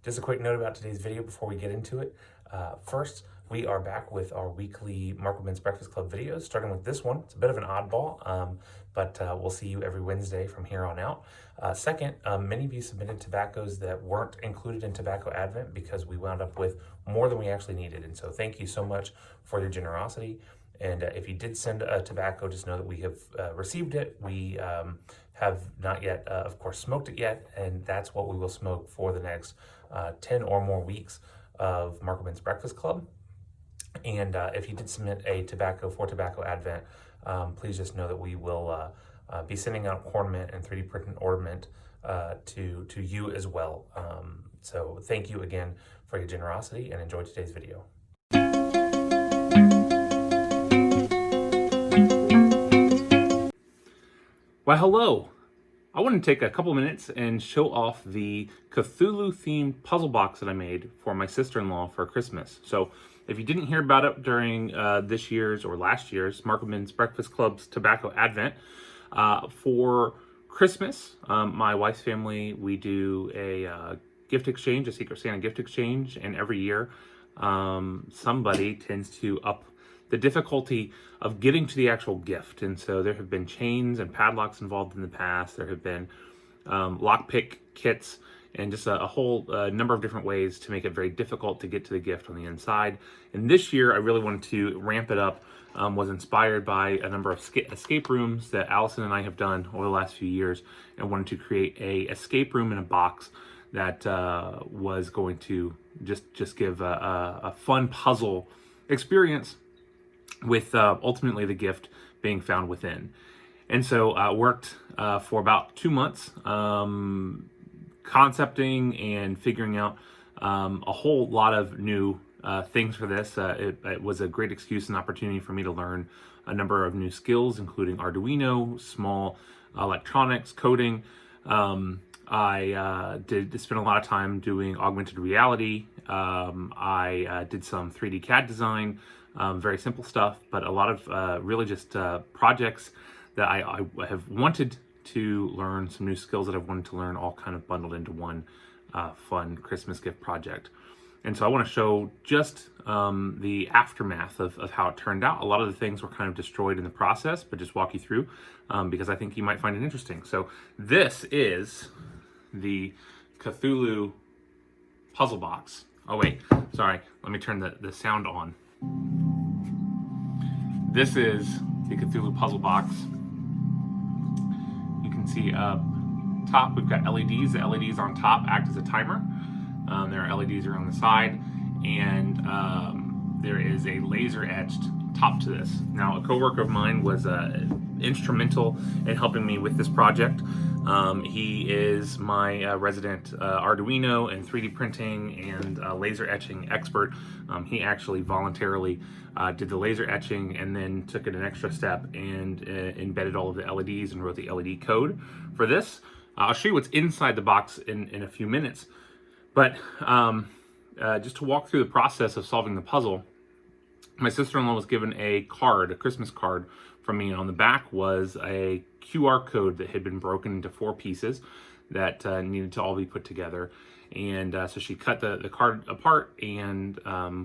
Just a quick note about today's video before we get into it. First, we are back with our weekly Markleman's Breakfast Club videos, starting with this one. It's a bit of an oddball, but we'll see you every Wednesday from here on out. Second, many of you submitted tobaccos that weren't included in Tobacco Advent because we wound up with more than we actually needed. And so thank you so much for your generosity. And if you did send a tobacco, just know that we have received it. We have not yet, of course, smoked it yet, and that's what we will smoke for the next 10 or more weeks of Markleman's Breakfast Club. And if you did submit a tobacco for Tobacco Advent, please just know that we will be sending out ornament and 3D printed ornament to you as well. So thank you again for your generosity, and enjoy today's video. Well, hello. I want to take a couple minutes and show off the Cthulhu themed puzzle box that I made for my sister-in-law for Christmas. So if you didn't hear about it during this year's or last year's Markleman's Breakfast Club's Tobacco Advent, for Christmas, my wife's family, we do a gift exchange, a Secret Santa gift exchange, and every year somebody tends to up the difficulty of getting to the actual gift. And so there have been chains and padlocks involved in the past. There have been lockpick kits and just a whole number of different ways to make it very difficult to get to the gift on the inside. And this year, I really wanted to ramp it up. Was inspired by a number of escape rooms that Allison and I have done over the last few years, and wanted to create a escape room in a box that was going to just give a fun puzzle experience with ultimately the gift being found within. And so I worked for about 2 months concepting and figuring out a whole lot of new things for this. It was a great excuse and opportunity for me to learn a number of new skills, including Arduino, small electronics, coding. I did spend a lot of time doing augmented reality. I did some 3D CAD design, very simple stuff, but a lot of really just projects that I have wanted to learn, some new skills that I've wanted to learn, all kind of bundled into one fun Christmas gift project. And so I want to show just the aftermath of how it turned out. A lot of the things were kind of destroyed in the process, but just walk you through because I think you might find it interesting. So this is the Cthulhu puzzle box. Oh wait, sorry, let me turn the sound on. This is the Cthulhu puzzle box. You can see up top we've got LEDs. The LEDs on top act as a timer. There are LEDs around the side, and there is a laser etched top to this. Now, a coworker of mine was instrumental in helping me with this project. He is my resident Arduino and 3D printing and laser etching expert. He actually voluntarily did the laser etching and then took it an extra step and embedded all of the LEDs and wrote the LED code for this. I'll show you what's inside the box in a few minutes. But just to walk through the process of solving the puzzle, my sister-in-law was given a card, a Christmas card from me, and on the back was a QR code that had been broken into 4 pieces that needed to all be put together. And so she cut the card apart and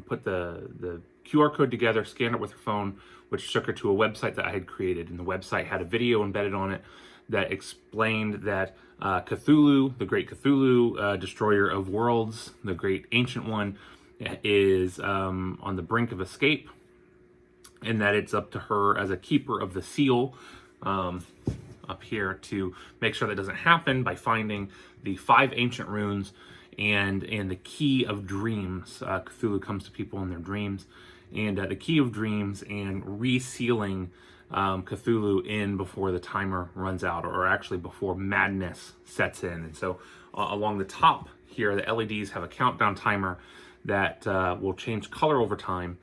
put the QR code together, scanned it with her phone, which took her to a website that I had created. And the website had a video embedded on it that explained that Cthulhu, the great Cthulhu, destroyer of worlds, the great ancient one, is on the brink of escape, and that it's up to her as a keeper of the seal up here to make sure that doesn't happen by finding the 5 ancient runes and the key of dreams. Cthulhu comes to people in their dreams, and the key of dreams and resealing Cthulhu in before the timer runs out, or actually before madness sets in. And so along the top here, the LEDs have a countdown timer that will change color over time.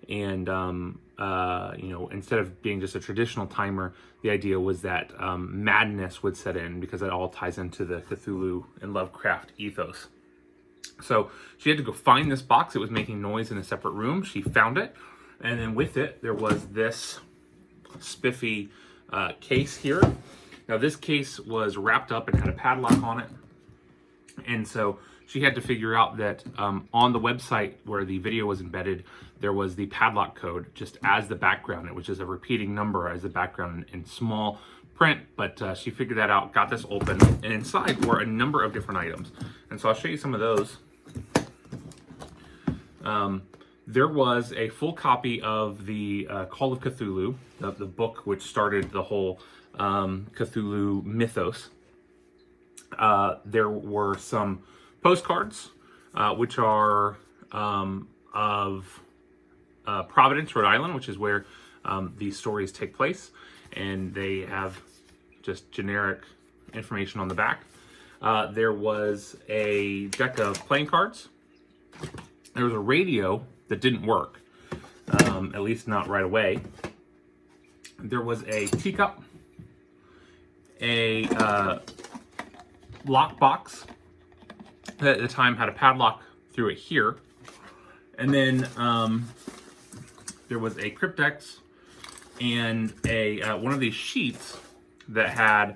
And you know, instead of being just a traditional timer, the idea was that madness would set in, because it all ties into the Cthulhu and Lovecraft ethos. So she had to go find this box. It was making noise in a separate room. She found it, and then with it there was this spiffy case here. Now this case was wrapped up and had a padlock on it, and so she had to figure out that on the website where the video was embedded, there was the padlock code just as the background. It was just a repeating number as the background in small print, but she figured that out, got this open, and inside were a number of different items. And so I'll show you some of those. There was a full copy of the Call of Cthulhu, the book which started the whole Cthulhu mythos. There were some postcards, which are of Providence, Rhode Island, which is where these stories take place, and they have just generic information on the back. There was a deck of playing cards. There was a radio that didn't work, at least not right away. There was a teacup, a lockbox that at the time had a padlock through it here, and then there was a cryptex and a one of these sheets that had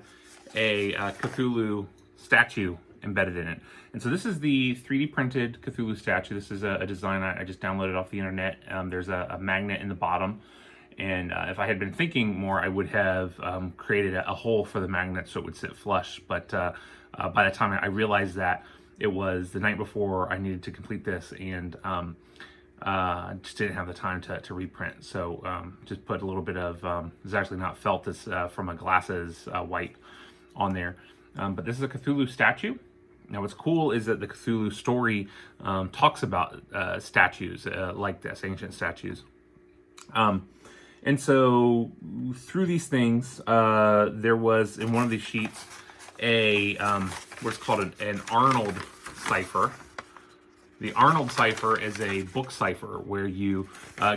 a Cthulhu statue embedded in it. And so this is the 3D printed Cthulhu statue. This is a design I just downloaded off the internet. There's a magnet in the bottom. And if I had been thinking more, I would have created a hole for the magnet so it would sit flush. But by the time I realized that, it was the night before I needed to complete this, and just didn't have the time to reprint. So just put a little bit of, it's actually not felt, this from a glasses wipe on there. But this is a Cthulhu statue. Now, what's cool is that the Cthulhu story talks about statues like this, ancient statues. And so through these things, there was in one of these sheets a what's called an Arnold cipher. The Arnold cipher is a book cipher where you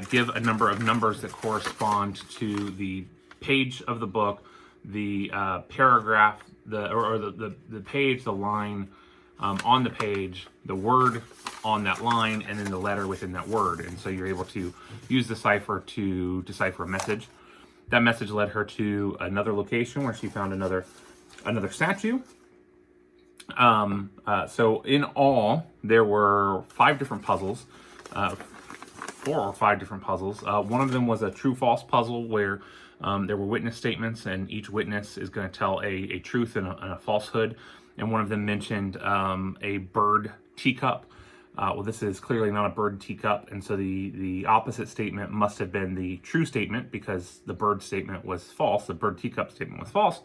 give a number of numbers that correspond to the page of the book, the paragraph, the page, the line on the page, the word on that line, and then the letter within that word. And so you're able to use the cipher to decipher a message. That message led her to another location where she found another statue. So in all, there were 5 different puzzles, 4 or 5 different puzzles. One of them was a true-false puzzle where there were witness statements, and each witness is going to tell a truth and a falsehood. And one of them mentioned a bird teacup. Well, this is clearly not a bird teacup, and so the opposite statement must have been the true statement because the bird statement was false. The bird teacup statement was false.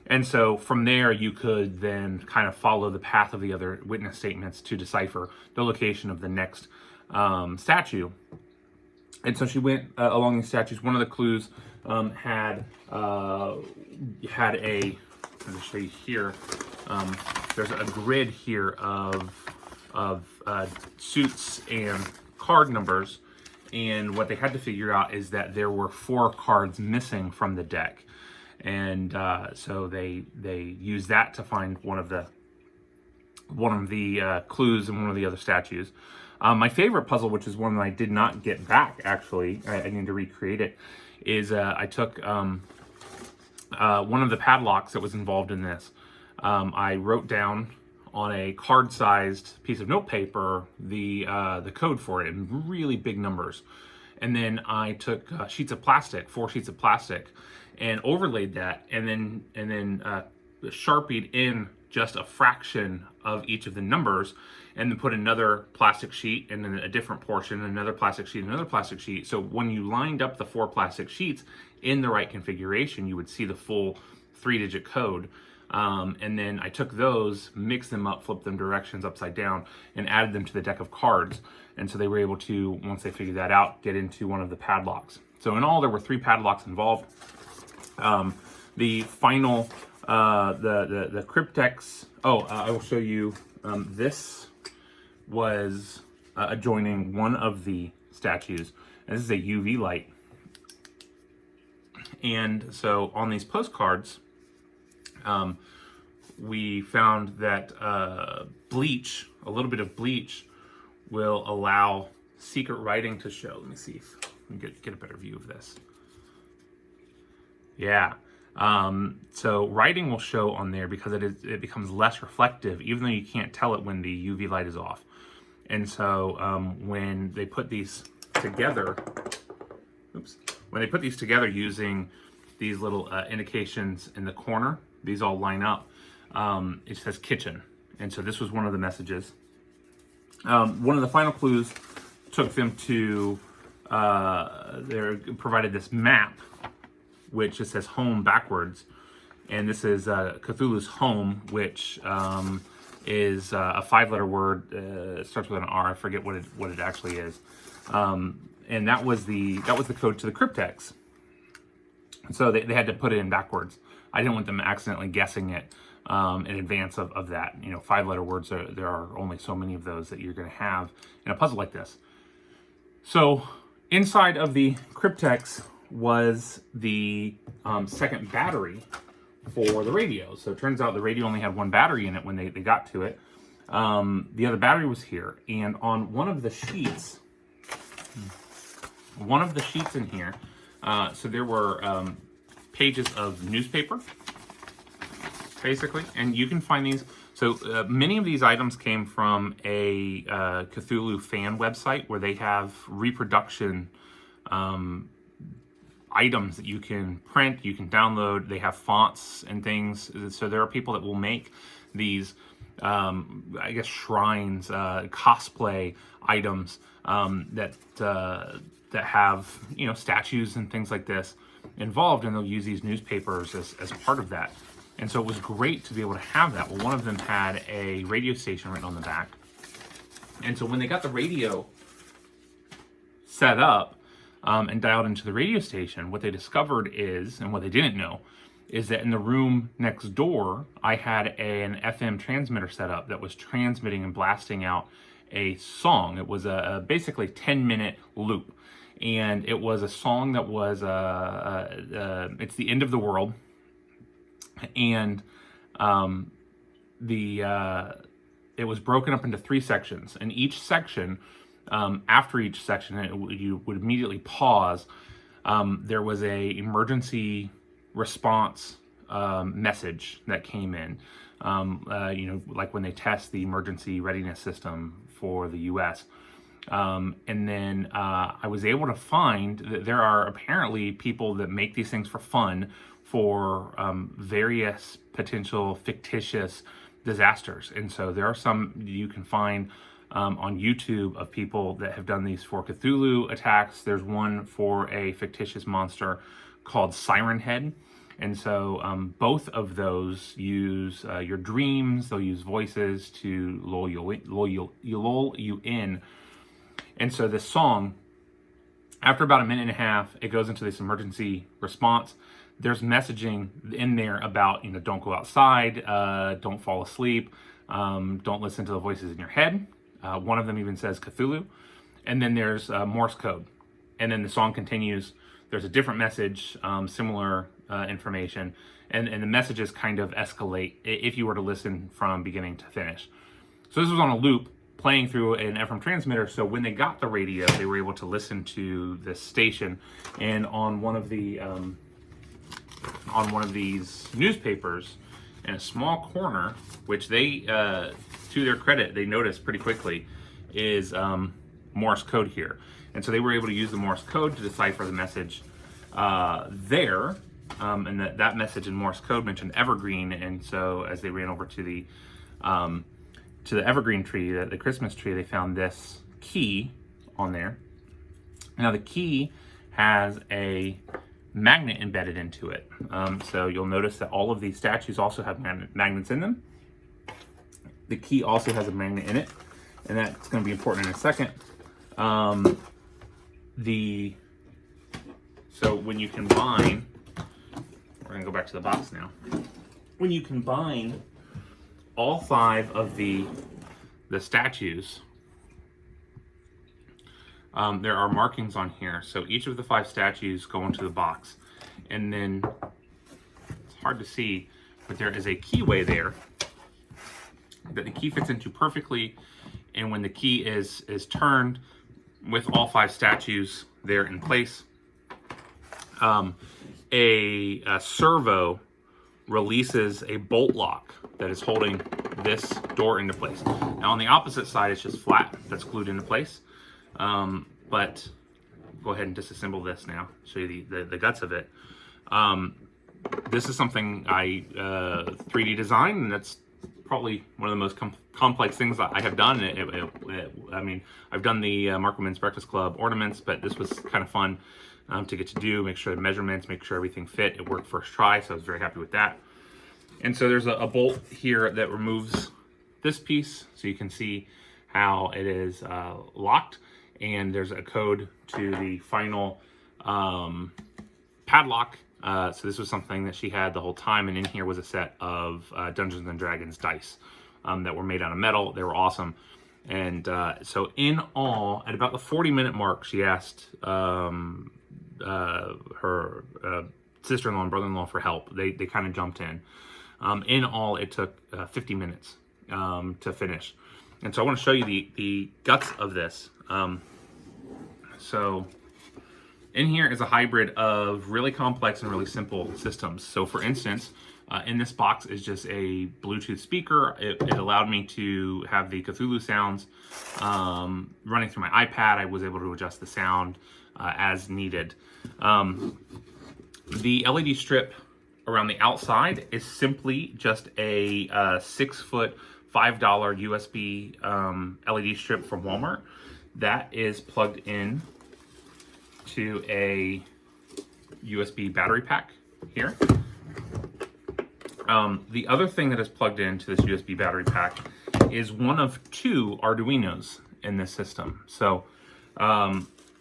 And so from there, you could then kind of follow the path of the other witness statements to decipher the location of the next statue. And so she went along these statues. One of the clues had a, I'll show you here, there's a grid here of suits and card numbers. And what they had to figure out is that there were 4 cards missing from the deck. And so they used that to find one of the clues in one of the other statues. My favorite puzzle, which is one that I did not get back, actually, I need to recreate it, is I took one of the padlocks that was involved in this. I wrote down on a card-sized piece of notepaper the code for it in really big numbers. And then I took 4 sheets of plastic, and overlaid that, and then sharpied in just a fraction of each of the numbers, and then put another plastic sheet, and then a different portion, another plastic sheet, another plastic sheet. So when you lined up the 4 plastic sheets in the right configuration, you would see the full 3-digit code. And then I took those, mixed them up, flipped them directions upside down, and added them to the deck of cards. And so they were able to, once they figured that out, get into one of the padlocks. So in all, there were 3 padlocks involved. The final, the cryptex, I will show you, this was adjoining one of the statues. And this is a UV light. And so on these postcards, we found that bleach, a little bit of bleach, will allow secret writing to show. Let me see if we can get a better view of this. Yeah, So writing will show on there because it becomes less reflective, even though you can't tell it when the UV light is off. And so when they put these together, using these little indications in the corner, these all line up. It says kitchen, and so this was one of the messages. One of the final clues took them to, they provided this map, which just says home backwards. And this is Cthulhu's home, which is a 5-letter word. It starts with an R. I forget what it actually is. And that was the code to the cryptex. So they had to put it in backwards. I didn't want them accidentally guessing it in advance of that. 5-letter words, there are only so many of those that you're going to have in a puzzle like this. So inside of the cryptex was the second battery for the radio. So it turns out the radio only had one battery in it when they got to it. The other battery was here. And on one of the sheets in here, so there were pages of newspaper, basically, and you can find these. So many of these items came from a Cthulhu fan website where they have reproduction items that you can print, you can download. They have fonts and things. So there are people that will make these, I guess, shrines, cosplay items that have, statues and things like this involved, and they'll use these newspapers as part of that. And so it was great to be able to have that. Well, one of them had a radio station written on the back. And so when they got the radio set up and dialed into the radio station, what they discovered is, and what they didn't know, is that in the room next door, I had an FM transmitter set up that was transmitting and blasting out a song. It was a basically 10-minute loop. And it was a song that was, it's the end of the world. And it was broken up into 3 sections. And each section, after each section, you would immediately pause. There was a emergency response message that came in. Like when they test the emergency readiness system for the U.S. And then I was able to find that there are apparently people that make these things for fun for various potential fictitious disasters. And so there are some you can find on YouTube of people that have done these for Cthulhu attacks. There's one for a fictitious monster called Siren Head. And so both of those use your dreams. They'll use voices to lull you in. And so this song, after about a minute and a half, it goes into this emergency response. There's messaging in there about, don't go outside, don't fall asleep, don't listen to the voices in your head. One of them even says Cthulhu. And then there's Morse code. And then the song continues. There's a different message, similar information. And the messages kind of escalate if you were to listen from beginning to finish. So this was on a loop, playing through an FM transmitter. So when they got the radio, they were able to listen to this station. And on one of these newspapers, in a small corner, which they, to their credit, they noticed pretty quickly, is Morse code here. And so they were able to use the Morse code to decipher the message there. And that message in Morse code mentioned evergreen. And so as they ran over to the evergreen tree, the Christmas tree, they found this key on there. Now the key has a magnet embedded into it. So you'll notice that all of these statues also have magnets in them. The key also has a magnet in it, and that's going to be important in a second. So when you combine, we're going to go back to the box now. When you combine all 5 of the statues, there are markings on here. So each of the 5 statues go into the box. And then, it's hard to see, but there is a keyway there that the key fits into perfectly. And when the key is turned with all 5 statues there in place, a servo releases a bolt lock that is holding this door into place. Now on the opposite side, it's just flat, that's glued into place. But go ahead and disassemble this now, show you the guts of it. This is something I 3D designed, and that's probably one of the most complex things that I have done. I mean, I've done the Mark Women's Breakfast Club ornaments, but this was kind of fun to get to do, make sure the measurements, make sure everything fit. It worked first try, so I was very happy with that. And so there's a bolt here that removes this piece, so you can see how it is locked. And there's a code to the final padlock. So this was something that she had the whole time, and in here was a set of Dungeons and Dragons dice that were made out of metal. They were awesome. And so in all, at about the 40-minute mark, she asked her sister-in-law and brother-in-law for help. They kind of jumped in. In all, it took 50 minutes to finish. And so I want to show you the guts of this. So in here is a hybrid of really complex and really simple systems. So for instance, in this box is just a Bluetooth speaker. It allowed me to have the Cthulhu sounds running through my iPad. I was able to adjust the sound as needed. The LED strip around the outside is simply just a 6-foot, $5 USB LED strip from Walmart that is plugged in to a USB battery pack here. The other thing that is plugged into this USB battery pack is one of 2 Arduinos in this system. So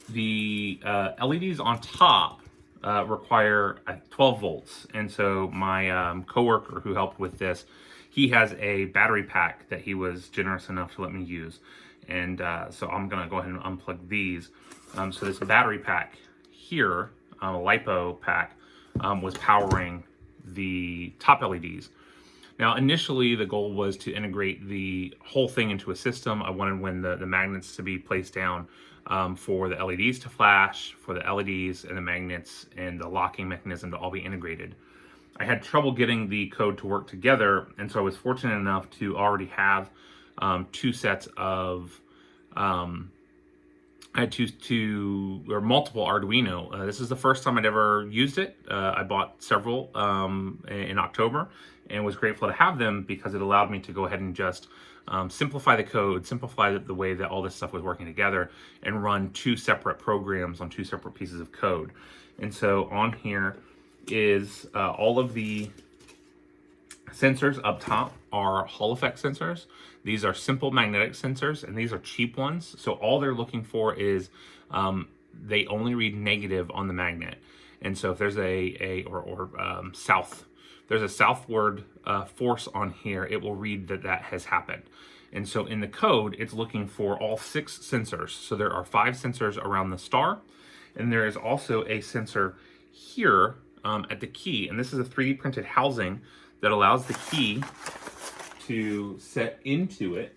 the LEDs on top require 12 volts. And so my coworker who helped with this, he has a battery pack that he was generous enough to let me use. And so I'm gonna go ahead and unplug these. So this battery pack here, a LiPo pack, was powering the top LEDs. Now, initially, the goal was to integrate the whole thing into a system. I wanted when the magnets to be placed down for the LEDs to flash, for the LEDs and the magnets and the locking mechanism to all be integrated. I had trouble getting the code to work together, and so I was fortunate enough to already have 2 sets of I had two or multiple Arduino. This is the first time I'd ever used it. I bought several in October and was grateful to have them because it allowed me to go ahead and just simplify the code, simplify the way that all this stuff was working together, and run 2 separate programs on 2 separate pieces of code. And so on here is all of the sensors up top are Hall effect sensors. These are simple magnetic sensors, and these are cheap ones. So all they're looking for is they only read negative on the magnet. And so if there's there's a southward force on here, it will read that has happened. And so in the code, it's looking for all 6 sensors. So there are 5 sensors around the star, and there is also a sensor here at the key. And this is a 3D printed housing that allows the key to set into it.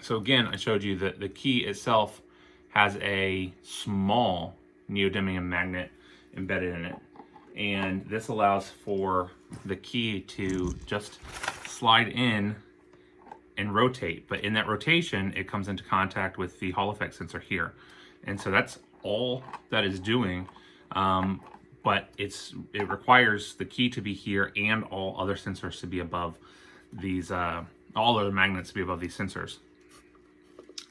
So again, I showed you that the key itself has a small neodymium magnet embedded in it. And this allows for the key to just slide in and rotate. But in that rotation, it comes into contact with the Hall effect sensor here. And so that's all that is doing. But it requires the key to be here and all other sensors to be above these, all other magnets to be above these sensors.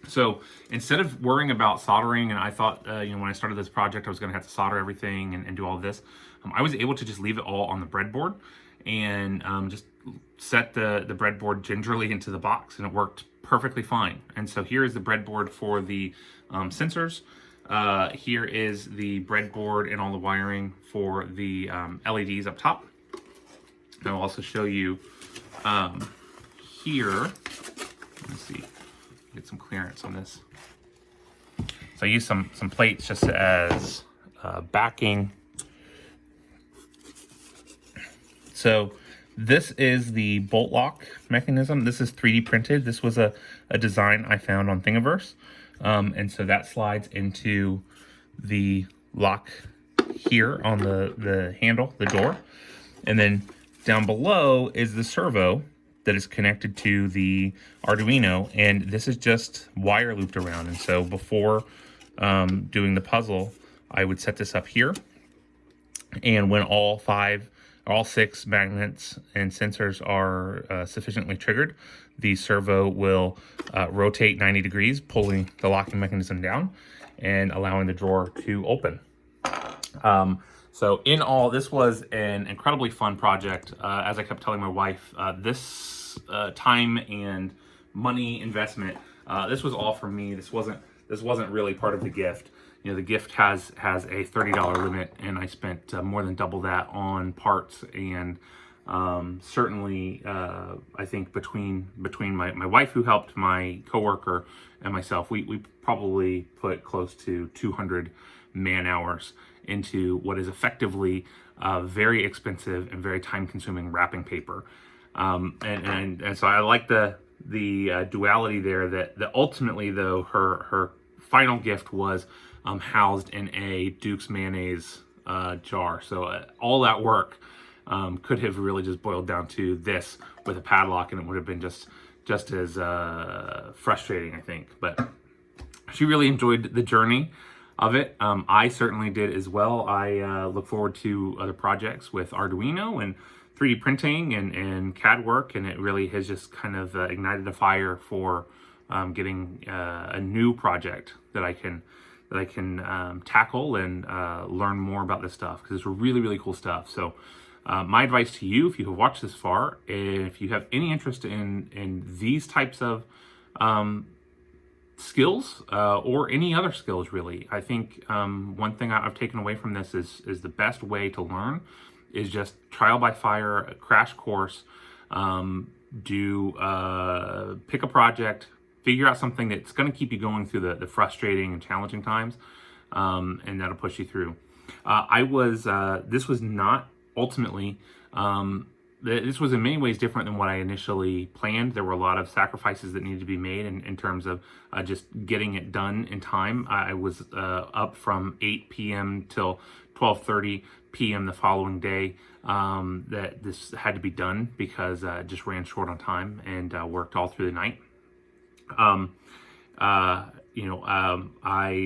So instead of worrying about soldering, and I thought, when I started this project, I was gonna have to solder everything and do all of this, I was able to just leave it all on the breadboard and just set the breadboard gingerly into the box, and it worked perfectly fine. And so here is the breadboard for the sensors. Here is the breadboard and all the wiring for the LEDs up top. And I'll also show you here, let's see, get some clearance on this. So I use some plates just as backing. So this is the bolt lock mechanism. This is 3D printed. This was a design I found on Thingiverse. And so that slides into the lock here on the handle, the door. And then down below is the servo that is connected to the Arduino, and this is just wire looped around. And so before doing the puzzle, I would set this up here, and when all 6 magnets and sensors are sufficiently triggered, the servo will rotate 90 degrees, pulling the locking mechanism down and allowing the drawer to open. So in all, this was an incredibly fun project. As I kept telling my wife, this time and money investment, this was all for me. This wasn't really part of the gift. You know, the gift has a $30 limit, and I spent more than double that on parts. And certainly, I think between my wife who helped, my coworker, and myself, we probably put close to 200 man hours into what is effectively very expensive and very time-consuming wrapping paper. And so I like the duality there. That ultimately, though, her final gift was housed in a Duke's mayonnaise jar. So all that work could have really just boiled down to this with a padlock, and it would have been just as frustrating, I think. But she really enjoyed the journey of it. I certainly did as well. I look forward to other projects with Arduino and 3D printing and CAD work, and it really has just kind of ignited a fire for getting a new project that I can tackle and learn more about this stuff, because it's really, really cool stuff. So my advice to you, if you have watched this far, if you have any interest in these types of skills or any other skills, really, I think one thing I've taken away from this is the best way to learn is just trial by fire, a crash course. Pick a project, figure out something that's going to keep you going through the frustrating and challenging times, and that'll push you through. This was not ultimately, this was in many ways different than what I initially planned. There were a lot of sacrifices that needed to be made in terms of just getting it done in time. I was up from 8 p.m. till 12:30 p.m. the following day, that this had to be done because it just ran short on time, and worked all through the night. I,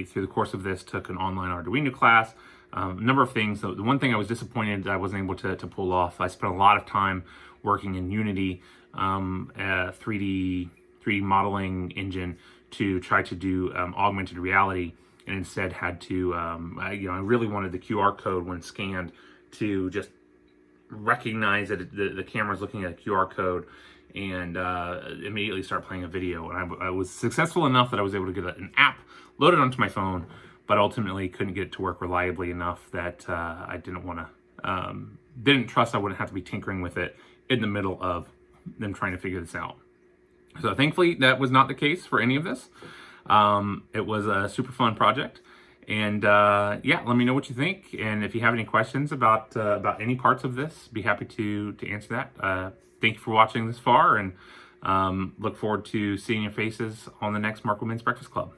through the course of this, took an online Arduino class, a number of things. The one thing I was disappointed that I wasn't able to pull off, I spent a lot of time working in Unity, 3D modeling engine, to try to do augmented reality, and instead had to, I really wanted the QR code when scanned to just recognize that the camera's looking at a QR code and immediately start playing a video. And I was successful enough that I was able to get an app loaded onto my phone, but ultimately couldn't get it to work reliably enough that I didn't trust I wouldn't have to be tinkering with it in the middle of them trying to figure this out. So thankfully that was not the case for any of this. It was a super fun project. And let me know what you think. And if you have any questions about any parts of this, be happy to answer that. Thank you for watching this far, and look forward to seeing your faces on the next Marco Men's Breakfast Club.